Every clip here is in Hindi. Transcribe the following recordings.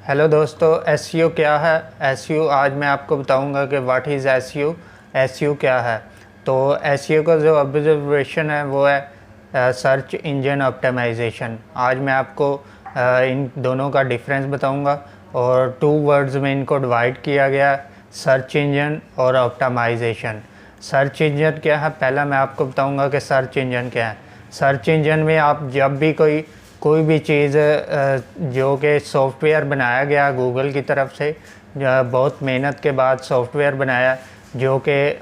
हेलो दोस्तों, एसईओ क्या है। एसईओ आज मैं आपको बताऊंगा कि व्हाट इज़ एसईओ। एसईओ क्या है। तो एसईओ का जो ऑब्जर्वेशन है वो है सर्च इंजन ऑप्टिमाइजेशन। आज मैं आपको इन दोनों का डिफरेंस बताऊंगा और टू वर्ड्स में इनको डिवाइड किया गया, सर्च इंजन और ऑप्टिमाइजेशन। सर्च इंजन क्या है, पहला मैं आपको बताऊंगा कि सर्च इंजन क्या है। सर्च इंजन में आप जब भी कोई भी चीज़ जो कि सॉफ्टवेयर बनाया गया गूगल की तरफ से, बहुत मेहनत के बाद सॉफ्टवेयर बनाया, जो कि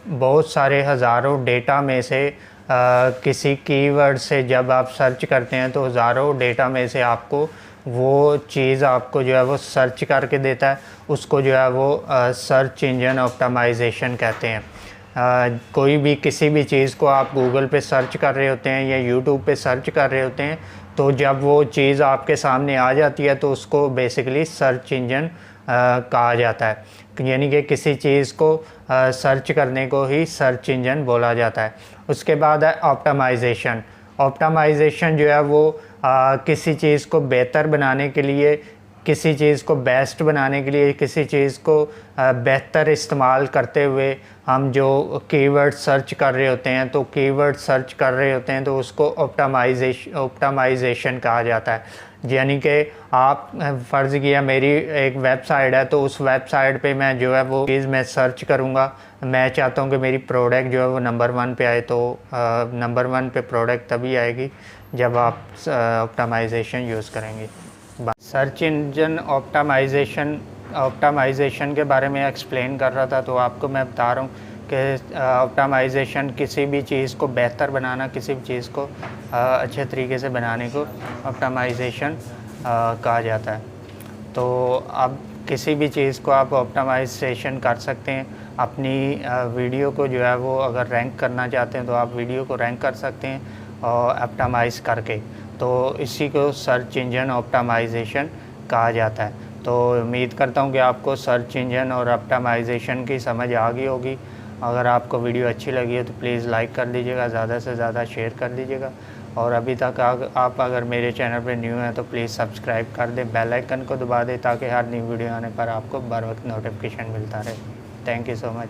बहुत सारे हज़ारों डेटा में से किसी कीवर्ड से जब आप सर्च करते हैं तो हज़ारों डेटा में से आपको वो चीज़ आपको जो है वो सर्च करके देता है। उसको जो है वो सर्च इंजन ऑप्टिमाइजेशन कहते हैं। कोई भी किसी भी चीज़ को आप गूगल पे सर्च कर रहे होते हैं या यूट्यूब पे सर्च कर रहे होते हैं, तो जब वो चीज़ आपके सामने आ जाती है तो उसको बेसिकली सर्च इंजन कहा जाता है। यानी कि किसी चीज़ को सर्च करने को ही सर्च इंजन बोला जाता है। उसके बाद है ऑप्टिमाइजेशन। ऑप्टिमाइजेशन जो है वो किसी चीज़ को बेहतर बनाने के लिए, किसी चीज़ को बेस्ट बनाने के लिए, किसी चीज़ को बेहतर इस्तेमाल करते हुए हम जो कीवर्ड सर्च कर रहे होते हैं, तो कीवर्ड सर्च कर रहे होते हैं तो उसको ऑप्टिमाइजेशन कहा जाता है। यानी कि आप फ़र्ज़ किया मेरी एक वेबसाइट है, तो उस वेबसाइट पे मैं जो है वो चीज़ मैं सर्च करूँगा। मैं चाहता हूँ कि मेरी प्रोडक्ट जो है वो नंबर 1 पे आए, तो नंबर 1 पे प्रोडक्ट तभी आएगी जब आप ऑप्टिमाइजेशन यूज़ करेंगे। सर्च इंजन ऑप्टिमाइजेशन के बारे में एक्सप्लेन कर रहा था, तो आपको मैं बता रहा हूँ कि ऑप्टिमाइजेशन किसी भी चीज़ को बेहतर बनाना, किसी भी चीज़ को अच्छे तरीके से बनाने को ऑप्टिमाइजेशन कहा जाता है। तो अब किसी भी चीज़ को आप ऑप्टिमाइजेशन कर सकते हैं। अपनी वीडियो को जो है वो अगर रैंक करना चाहते हैं तो आप वीडियो को रैंक कर सकते हैं और ऑप्टिमाइज़ करके। तो इसी को सर्च इंजन ऑप्टिमाइजेशन कहा जाता है। तो उम्मीद करता हूँ कि आपको सर्च इंजन और ऑप्टिमाइजेशन की समझ आ गई होगी। अगर आपको वीडियो अच्छी लगी है तो प्लीज़ लाइक कर दीजिएगा, ज़्यादा से ज़्यादा शेयर कर दीजिएगा। और अभी तक आप अगर मेरे चैनल पर न्यू हैं तो प्लीज़ सब्सक्राइब कर दें, बेल आइकन को दबा दें ताकि हर न्यू वीडियो आने पर आपको बर वक्त नोटिफिकेशन मिलता रहे। Thank you so much.